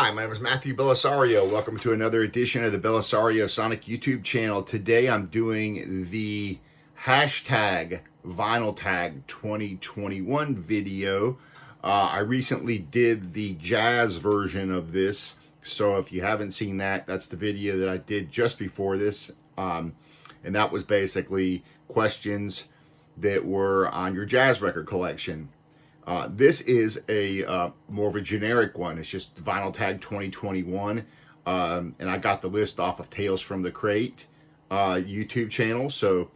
Hi, my name is Matthew Bellisario. Welcome to another edition of the Bellisario Sonic YouTube channel. Today I'm doing the hashtag Vinyl Tag 2021 video. I recently did the jazz version of this, so if you haven't seen that, that's the video that I did just before this. And that was basically questions that were on your jazz record collection. This is a more of a generic one. It's just Vinyl Tag 2021. And I got the list off of Tales from the Crate YouTube channel. So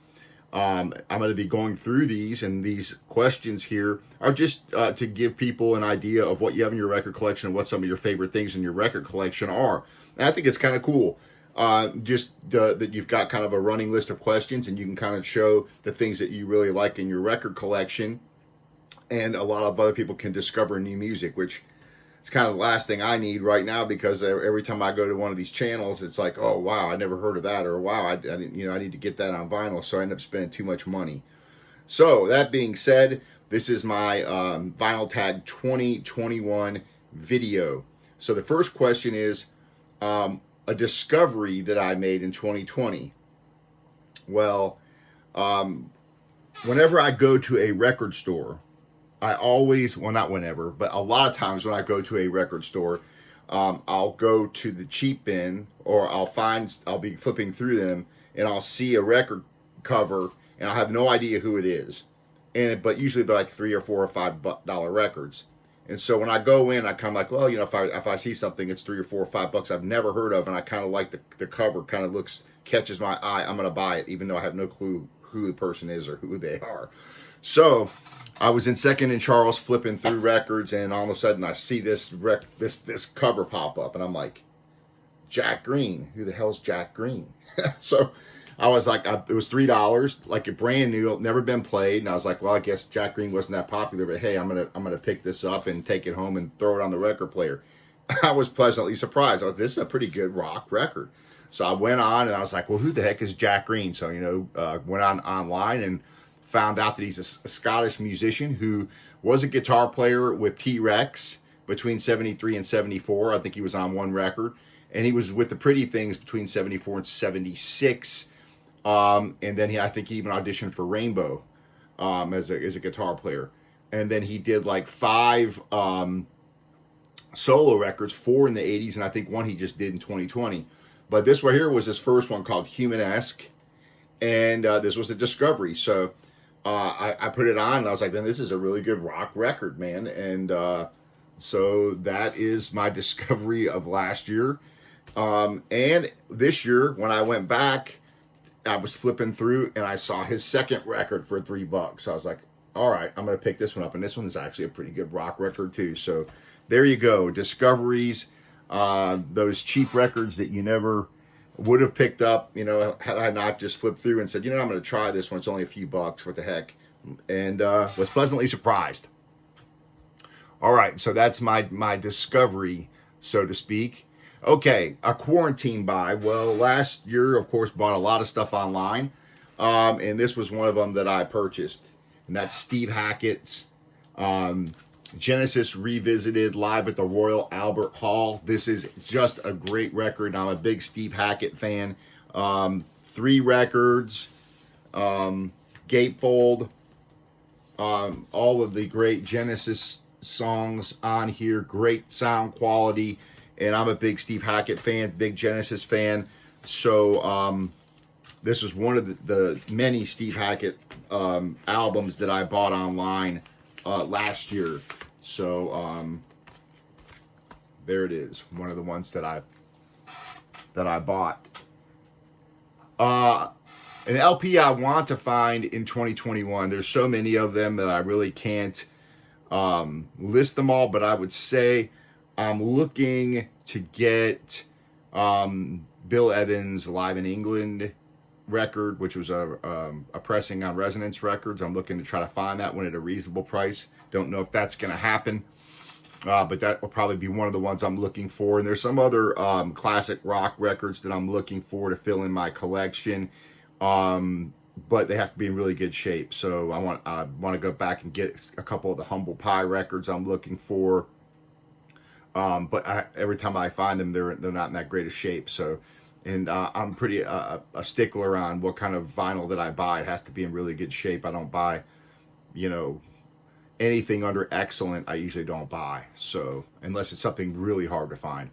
I'm going to be going through these, and these questions here are just to give people an idea of what you have in your record collection and what some of your favorite things in your record collection are. And I think it's kind of cool. That you've got kind of a running list of questions, and you can kind of show the things that you really like in your record collection. And a lot of other people can discover new music, which is kind of the last thing I need right now, because every time I go to one of these channels, it's like, oh wow, I never heard of that, or wow, I didn't, I need to get that on vinyl, so I end up spending too much money. So that being said, this is my Vinyl Tag 2021 video. So the first question is a discovery that I made in 2020. Well, whenever I go to a record store, I always, well, not whenever, but a lot of times when I go to a record store, I'll go to the cheap bin, or I'll be flipping through them, and I'll see a record cover, and I'll have no idea who it is. But usually they're like $3 or $4 or $5 records. And so when I go in, I kind of like, well, if I see something, it's $3 or $4 or $5 I've never heard of, and I kind of like the cover, kind of catches my eye, I'm going to buy it, even though I have no clue who the person is or who they are. So I was in Second and Charles flipping through records, and all of a sudden I see this cover pop up, and I'm like, Jack Green. Who the hell's Jack Green? So I was like, it was $3, like a brand new, never been played, and I was like, well, I guess Jack Green wasn't that popular, but hey, I'm gonna pick this up and take it home and throw it on the record player. I was pleasantly surprised. I was like, this is a pretty good rock record. So I went on, and I was like, well, who the heck is Jack Green? So went online and found out that he's a Scottish musician who was a guitar player with T-Rex between 73 and 74. I think he was on one record. And he was with the Pretty Things between 74 and 76. And then I think he even auditioned for Rainbow as a guitar player. And then he did like 5 solo records, 4 in the 80s, and I think 1 he just did in 2020. But this right here was his first one, called Humanesque. And this was a discovery. So I put it on, and I was like, man, this is a really good rock record, man. And so that is my discovery of last year. And this year, when I went back, I was flipping through, and I saw his second record for $3. So I was like, all right, I'm going to pick this one up. And this one is actually a pretty good rock record too. So there you go. Discoveries, those cheap records that you never would have picked up, had I not just flipped through and said, I'm going to try this one. It's only a few bucks. What the heck? And was pleasantly surprised. All right, so that's my discovery, so to speak. Okay, a quarantine buy. Well, last year, of course, bought a lot of stuff online, and this was one of them that I purchased, and that's Steve Hackett's Genesis Revisited live at the Royal Albert Hall. This is just a great record. I'm a big Steve Hackett fan. 3 records, Gatefold, all of the great Genesis songs on here, great sound quality, and I'm a big Steve Hackett fan, big Genesis fan. So this was one of the many Steve Hackett albums that I bought online last year. So there it is, one of the ones that I bought. An LP I want to find in 2021. There's so many of them that I really can't list them all, but I would say I'm looking to get Bill Evans' Live in England record, which was a pressing on Resonance Records. I'm looking to try to find that one at a reasonable price. Don't know if that's going to happen, but that will probably be one of the ones I'm looking for. And there's some other classic rock records that I'm looking for to fill in my collection, but they have to be in really good shape. So I want to go back and get a couple of the Humble Pie records I'm looking for. But every time I find them, they're not in that great of shape. So, and I'm pretty a stickler on what kind of vinyl that I buy. It has to be in really good shape. I don't buy, you know, anything under excellent. I usually don't buy. So unless it's something really hard to find.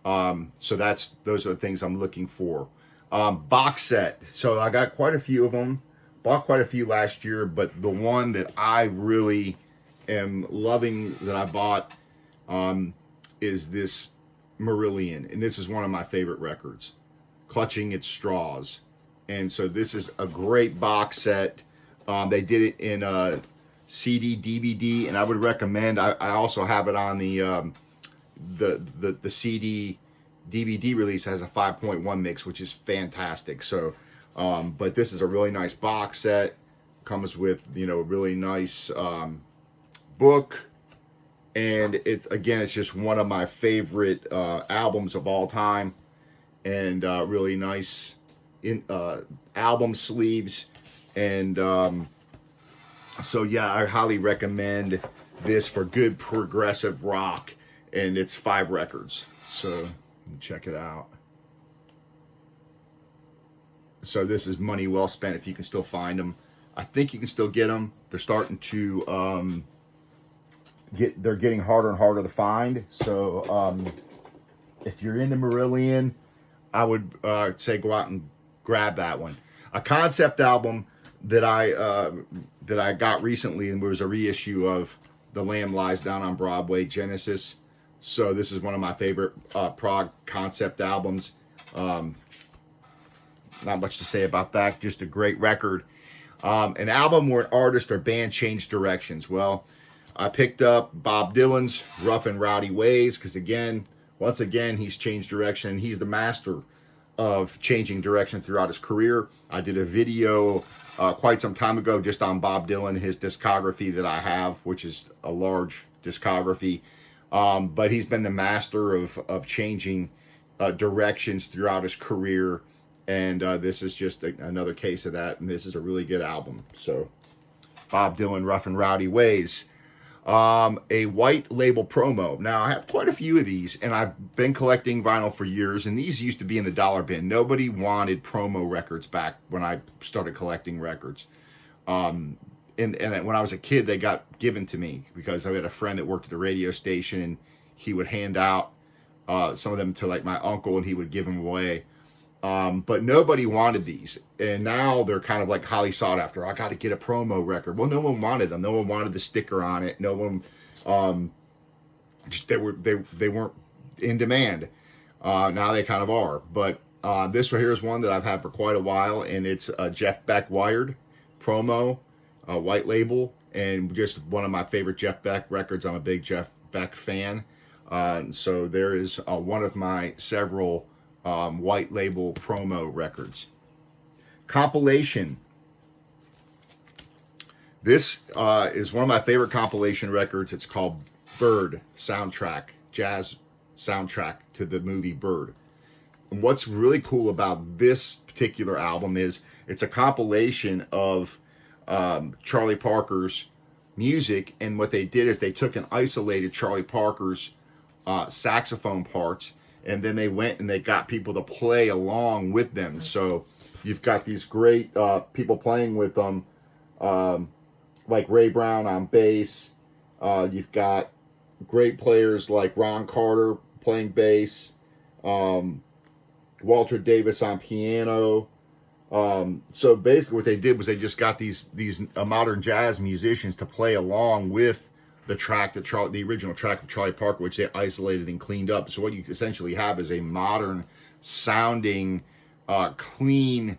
So those are the things I'm looking for. Box set. So I got quite a few of them. Bought quite a few last year, but the one that I really am loving that I bought is this Marillion, and this is one of my favorite records, Clutching at Straws. And so this is a great box set. They did it in CD, DVD, and I would recommend. I also have it on the CD, DVD release. Has a 5.1 mix, which is fantastic. So, but this is a really nice box set. Comes with, you know, really nice book. And it's just one of my favorite albums of all time, and really nice album sleeves. And so yeah, I highly recommend this for good progressive rock. And it's 5 records, so check it out. So this is money well spent if you can still find them. I think you can still get them. They're starting to they're getting harder and harder to find. So if you're into Marillion, I would say go out and grab that one. A concept album that I got recently, and was a reissue of The Lamb Lies Down on Broadway, Genesis. So this is one of my favorite prog concept albums. Not much to say about that. Just a great record. An album where an artist or band changed directions. Well, I picked up Bob Dylan's Rough and Rowdy Ways because, once again, he's changed direction, and he's the master of changing direction throughout his career. I did a video quite some time ago just on Bob Dylan, his discography that I have, which is a large discography. But he's been the master of changing directions throughout his career. And this is just another case of that. And this is a really good album. So Bob Dylan, Rough and Rowdy Ways. A white label promo. Now, I have quite a few of these, and I've been collecting vinyl for years, and these used to be in the dollar bin. Nobody wanted promo records back when I started collecting records. And when I was a kid, they got given to me because I had a friend that worked at the radio station, and he would hand out some of them to like my uncle, and he would give them away. But nobody wanted these, and now they're kind of like highly sought after. I got to get a promo record. Well, no one wanted them. No one wanted the sticker on it. No one, they weren't in demand. Now they kind of are. But this right here is one that I've had for quite a while, and it's a Jeff Beck Wired promo, white label, and just one of my favorite Jeff Beck records. I'm a big Jeff Beck fan. So there is one of my several white label promo records. Compilation. This is one of my favorite compilation records. It's called Bird Soundtrack, jazz soundtrack to the movie Bird. And what's really cool about this particular album is it's a compilation of Charlie Parker's music, and what they did is they took and isolated Charlie Parker's saxophone parts, and then they went and they got people to play along with them. So you've got these great people playing with them, like Ray Brown on bass. You've got great players like Ron Carter playing bass, Walter Davis on piano. So basically what they did was they just got these modern jazz musicians to play along with the track that the original track of Charlie Parker, which they isolated and cleaned up. So what you essentially have is a modern sounding, clean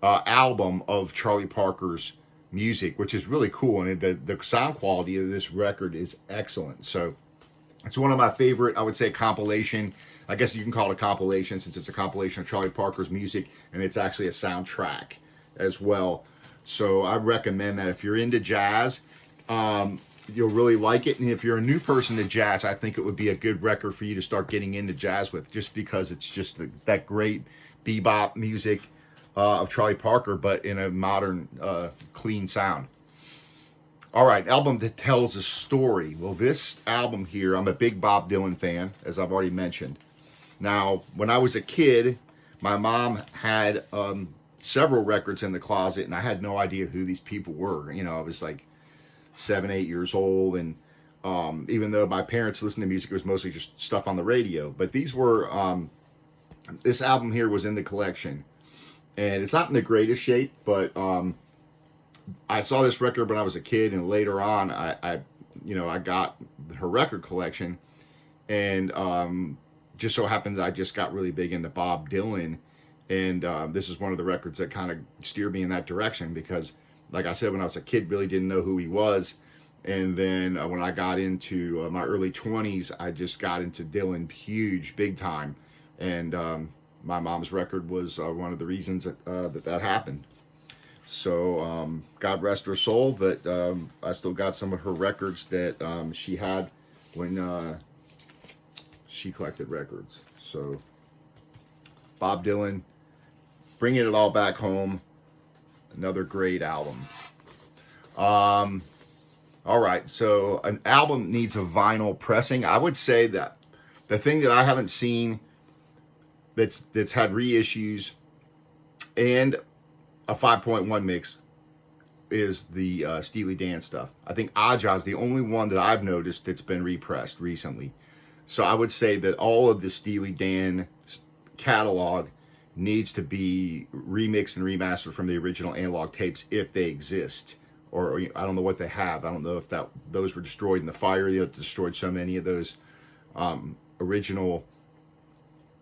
album of Charlie Parker's music, which is really cool. And the sound quality of this record is excellent. So it's one of my favorite, I would say, compilation. I guess you can call it a compilation since it's a compilation of Charlie Parker's music, and it's actually a soundtrack as well. So I recommend that if you're into jazz, you'll really like it. And if you're a new person to jazz, I think it would be a good record for you to start getting into jazz with, just because it's just that great bebop music of Charlie Parker, but in a modern, clean sound. All right, album that tells a story. Well, this album here, I'm a big Bob Dylan fan, as I've already mentioned. Now, when I was a kid, my mom had several records in the closet, and I had no idea who these people were. You know, I was like 7, 8 years old, and even though my parents listened to music, it was mostly just stuff on the radio. But these were, this album here was in the collection, and it's not in the greatest shape, but I saw this record when I was a kid, and later on, I got her record collection, and just so happened that I just got really big into Bob Dylan, and this is one of the records that kind of steered me in that direction because, like I said, when I was a kid, really didn't know who he was, and then when I got into my early 20s, I just got into Dylan huge, big time, and my mom's record was one of the reasons that happened. So God rest her soul, but I still got some of her records that she had when she collected records. So Bob Dylan, bringing it all back home, another great album. All right, so an album needs a vinyl pressing. I would say that the thing that I haven't seen that's had reissues and a 5.1 mix is the Steely Dan stuff. I think Aja is the only one that I've noticed that's been repressed recently. So I would say that all of the Steely Dan catalog needs to be remixed and remastered from the original analog tapes if they exist. Or I don't know what they have. I don't know if those were destroyed in the fire. They destroyed so many of those original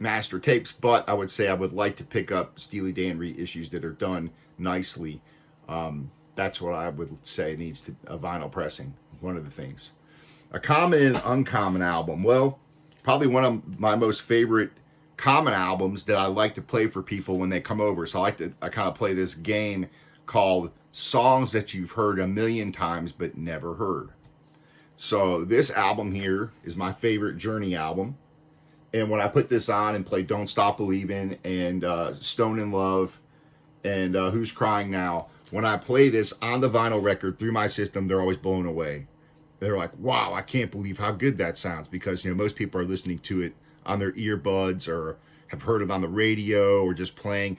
master tapes. But I would say I would like to pick up Steely Dan reissues that are done nicely. That's what I would say needs a vinyl pressing. One of the things. A common and uncommon album. Well, probably one of my most favorite common albums that I like to play for people when they come over. So I kind of play this game called Songs That You've Heard a Million Times But Never Heard. So this album here is my favorite Journey album. And when I put this on and play Don't Stop Believin' and Stone in Love and Who's Crying Now, when I play this on the vinyl record through my system, they're always blown away. They're like, wow, I can't believe how good that sounds, because most people are listening to it on their earbuds or have heard it on the radio or just playing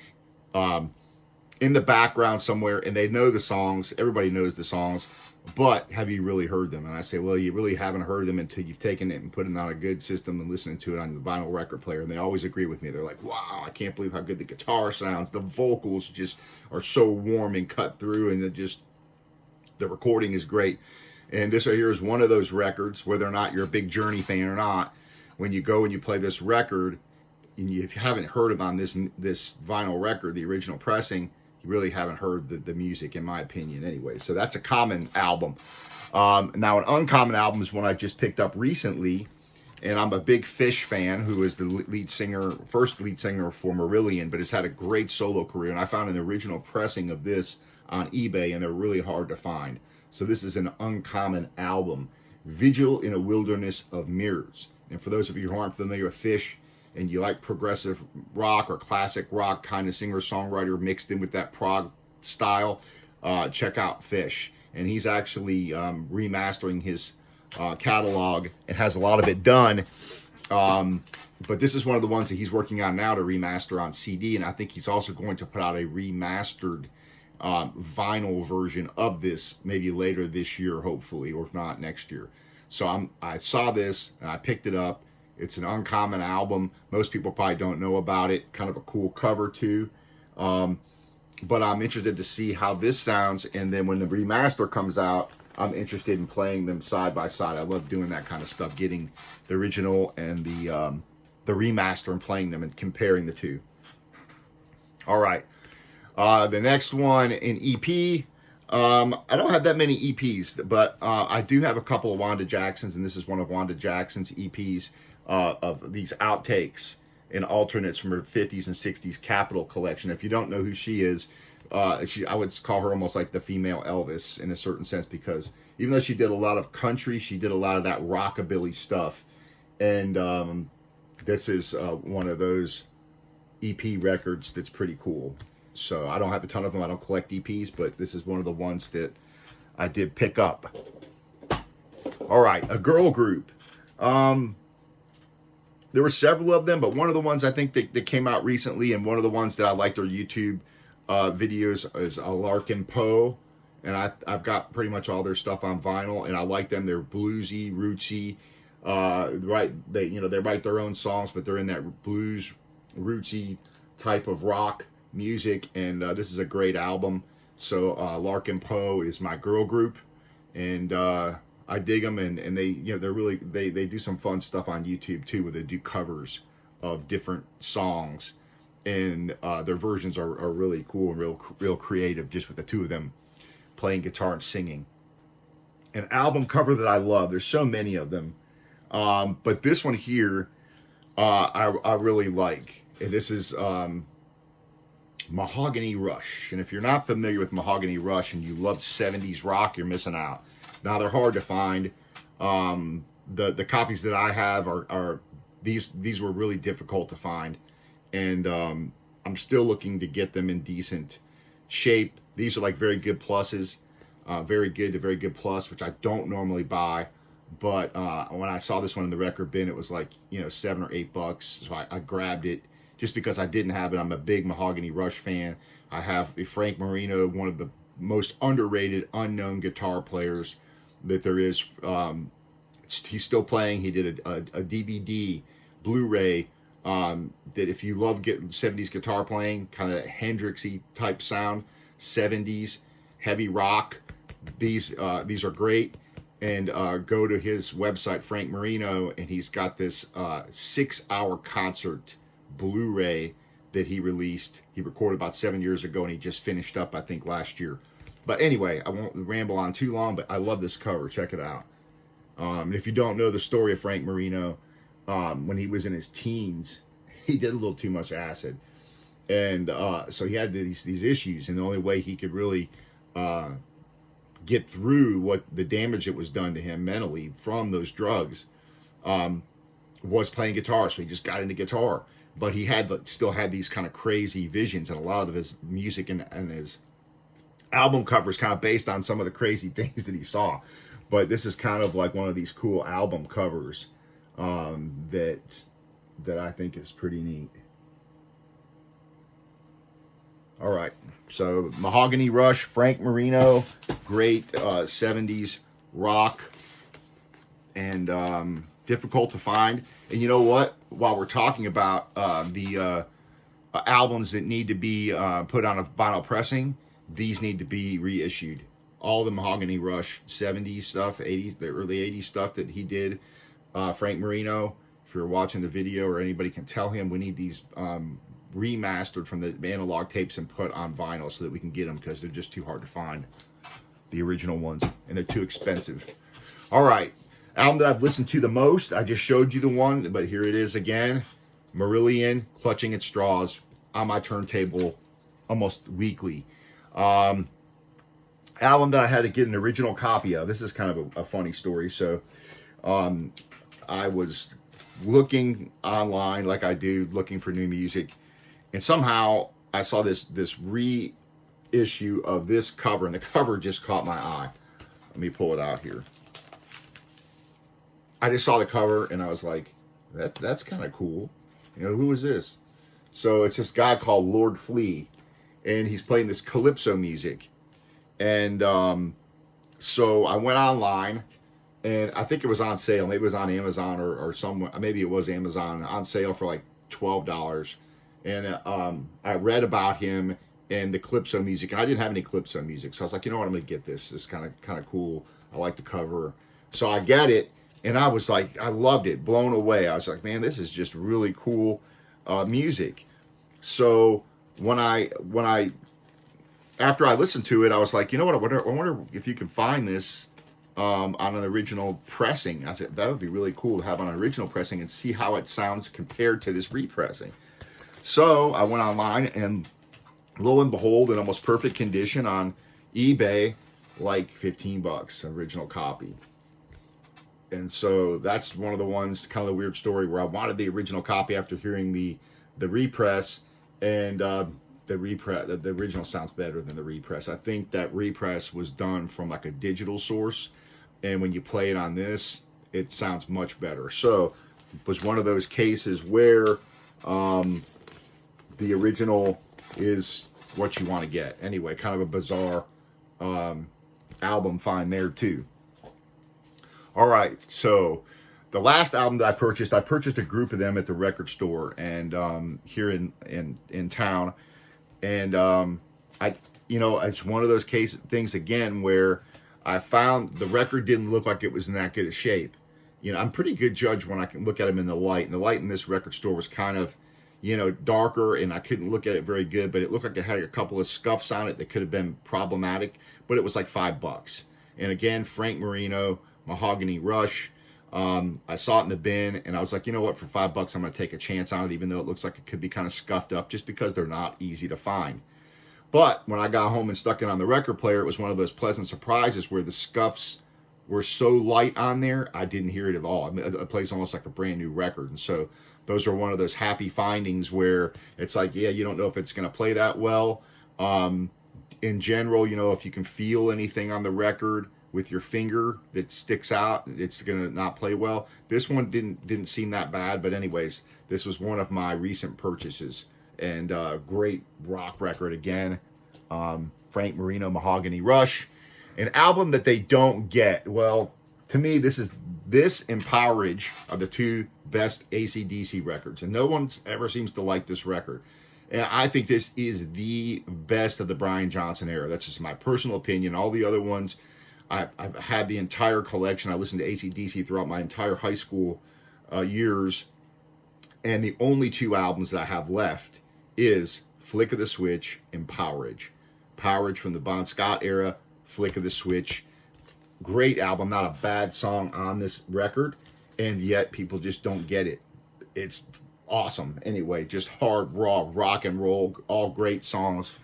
in the background somewhere, and they know the songs. Everybody knows the songs, but have you really heard them? And I say, well, you really haven't heard them until you've taken it and put it on a good system and listening to it on the vinyl record player. And they always agree with me. They're like, wow, I can't believe how good the guitar sounds. The vocals just are so warm and cut through, and the recording is great. And this right here is one of those records, whether or not you're a big Journey fan or not, when you go and you play this record, and if you haven't heard it on this vinyl record, the original pressing, you really haven't heard the music, in my opinion, anyway. So that's a common album. Now, an uncommon album is one I just picked up recently, and I'm a big Fish fan, who is the first lead singer for Marillion, but has had a great solo career. And I found an original pressing of this on eBay, and they're really hard to find. So this is an uncommon album, Vigil in a Wilderness of Mirrors. And for those of you who aren't familiar with Fish, and you like progressive rock or classic rock kind of singer-songwriter mixed in with that prog style, check out Fish. And he's actually remastering his catalog and has a lot of it done. But this is one of the ones that he's working on now to remaster on CD. And I think he's also going to put out a remastered vinyl version of this maybe later this year, hopefully, or if not, next year. So I saw this and I picked it up. It's an uncommon album. Most people probably don't know about it. Kind of a cool cover too. But I'm interested to see how this sounds. And then when the remaster comes out, I'm interested in playing them side by side. I love doing that kind of stuff, getting the original and the remaster and playing them and comparing the two. All right. The next one, an EP. I don't have that many EPs, but I do have a couple of Wanda Jacksons, and this is one of Wanda Jackson's EPs of these outtakes and alternates from her 50s and 60s Capitol collection. If you don't know who she is, I would call her almost like the female Elvis in a certain sense, because even though she did a lot of country, she did a lot of that rockabilly stuff. And this is one of those EP records that's pretty cool. So I don't have a ton of them. I don't collect EPs, but this is one of the ones that I did pick up. All right, a girl group. There were several of them, but one of the ones I think that came out recently, and one of the ones that I liked their YouTube videos, is Larkin Poe. And I've got pretty much all their stuff on vinyl, and I like them. They're bluesy, rootsy. They write their own songs, but they're in that blues, rootsy type of rock music. And this is a great album. So Larkin Poe is my girl group, and I dig them, and they, they're really, they do some fun stuff on YouTube too, where they do covers of different songs, and their versions are really cool and real creative, just with the two of them playing guitar and singing. An album cover that I love, there's so many of them, but this one here I really like. And this is Mahogany Rush. And if you're not familiar with Mahogany Rush and you love 70s rock, you're missing out. Now, they're hard to find. The copies that I have are these were really difficult to find, and I'm still looking to get them in decent shape. These are like very good pluses, very good to very good plus, which I don't normally buy. But when I saw this one in the record bin, it was like, $7 or $8, so I grabbed it just because I didn't have it. I'm a big Mahogany Rush fan. I have a Frank Marino, one of the most underrated, unknown guitar players that there is. He's still playing. He did a DVD, Blu-ray, that if you love 70s guitar playing, kind of Hendrixy type sound, 70s heavy rock, these are great. And go to his website, Frank Marino, and he's got this 6-hour concert Blu-ray that he released. He recorded about 7 years ago, and he just finished up, I think, last year. But anyway, I won't ramble on too long, but I love this cover. Check it out. If you don't know the story of Frank Marino, when he was in his teens, he did a little too much acid. And so he had these issues, and the only way he could really get through what the damage that was done to him mentally from those drugs was playing guitar. So he just got into guitar. But he still had these kind of crazy visions, and a lot of his music and his album covers kind of based on some of the crazy things that he saw. But this is kind of like one of these cool album covers that I think is pretty neat. All right, so Mahogany Rush, Frank Marino, great 70s rock, and difficult to find. And you know what? While we're talking about the albums that need to be put on a vinyl pressing, these need to be reissued. All the Mahogany Rush 70s stuff, 80s, the early 80s stuff that he did, Frank Marino, if you're watching the video or anybody can tell him, we need these remastered from the analog tapes and put on vinyl so that we can get them, because they're just too hard to find, the original ones, and they're too expensive. All right, album that I've listened to the most, I just showed you the one, but here it is again. Marillion, Clutching at Straws, on my turntable almost weekly. Album that I had to get an original copy of. This is kind of a funny story. So I was looking online, like I do, looking for new music, and somehow I saw this reissue of this cover, and the cover just caught my eye. Let me pull it out here. I just saw the cover and I was like, that's kind of cool. Who is this? So it's this guy called Lord Flea, and he's playing this calypso music. And so I went online, and I think it was on sale. Maybe it was on Amazon or somewhere. Maybe it was Amazon, on sale for like $12. And I read about him and the calypso music, and I didn't have any calypso music, so I was like, you know what, I'm gonna get this. It's kind of cool. I like the cover, so I get it, and I was like, I loved it, blown away. I was like, man, this is just really cool music. So when I after I listened to it, I was like, you know what, I wonder if you can find this on an original pressing. I said, that would be really cool to have on an original pressing and see how it sounds compared to this repressing. So I went online, and lo and behold, in almost perfect condition on eBay, like $15, original copy. And so that's one of the ones, kind of the weird story, where I wanted the original copy after hearing the repress, and the repress, the original sounds better than the repress. I think that repress was done from like a digital source, and when you play it on this, it sounds much better. So it was one of those cases where the original is what you want to get. Anyway, kind of a bizarre album find there too. All right, so the last album that I purchased a group of them at the record store and here in town. And it's one of those things again where I found the record didn't look like it was in that good a shape. I'm pretty good judge when I can look at them in the light. And the light in this record store was kind of, darker, and I couldn't look at it very good. But it looked like it had a couple of scuffs on it that could have been problematic. But it was like $5. And again, Frank Marino, Mahogany Rush. I saw it in the bin, and I was like, you know what, for $5, I'm going to take a chance on it, even though it looks like it could be kind of scuffed up, just because they're not easy to find. But when I got home and stuck it on the record player, it was one of those pleasant surprises where the scuffs were so light on there, I didn't hear it at all. I mean, it plays almost like a brand new record. And so those are one of those happy findings where it's like, yeah, you don't know if it's going to play that well. In general, if you can feel anything on the record with your finger that sticks out, it's gonna not play well. This one didn't seem that bad, but anyways, this was one of my recent purchases, and great rock record again. Frank Marino, Mahogany Rush, an album that they don't get. Well, to me, this and Powerage are the two best AC/DC records, and no one ever seems to like this record. And I think this is the best of the Brian Johnson era. That's just my personal opinion. All the other ones, I've had the entire collection. I listened to AC/DC throughout my entire high school years. And the only two albums that I have left is Flick of the Switch and Powerage. Powerage from the Bon Scott era, Flick of the Switch. Great album, not a bad song on this record. And yet people just don't get it. It's awesome. Anyway, just hard, raw, rock and roll, all great songs.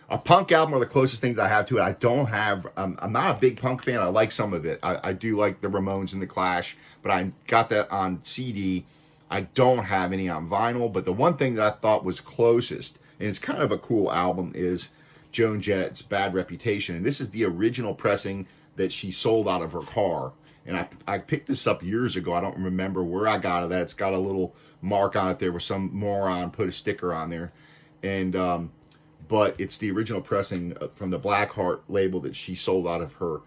A punk album are the closest things I have to it. I don't have, I'm not a big punk fan. I like some of it. I do like the Ramones and the Clash, but I got that on CD. I don't have any on vinyl, but the one thing that I thought was closest, and it's kind of a cool album, is Joan Jett's Bad Reputation. And this is the original pressing that she sold out of her car. And I picked this up years ago. I don't remember where I got it at. It's got a little mark on it there where some moron put a sticker on there. And, but it's the original pressing from the Blackheart label that she sold out of her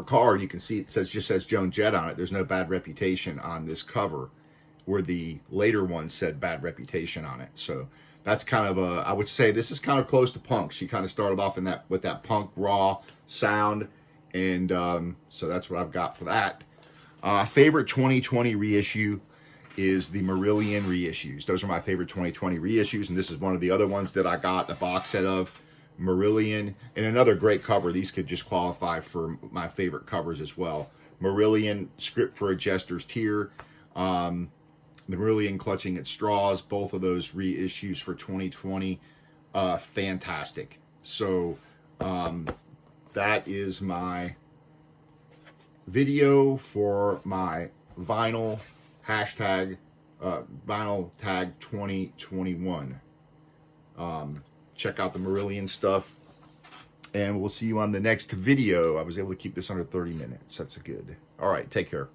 car. You can see it just says Joan Jett on it. There's no Bad Reputation on this cover, where the later one said Bad Reputation on it. So that's kind of I would say this is kind of close to punk. She kind of started off with that punk raw sound, and so that's what I've got for that. Favorite 2020 reissue is the Marillion reissues. Those are my favorite 2020 reissues, and this is one of the other ones that I got the box set of. Marillion, and another great cover. These could just qualify for my favorite covers as well. Marillion, Script for a Jester's Tear, Marillion, Clutching at Straws, both of those reissues for 2020, fantastic. So that is my video for my vinyl hashtag vinyl tag 2021. Check out the Marillion stuff, and we'll see you on the next video. I was able to keep this under 30 minutes. That's good. All right, take care.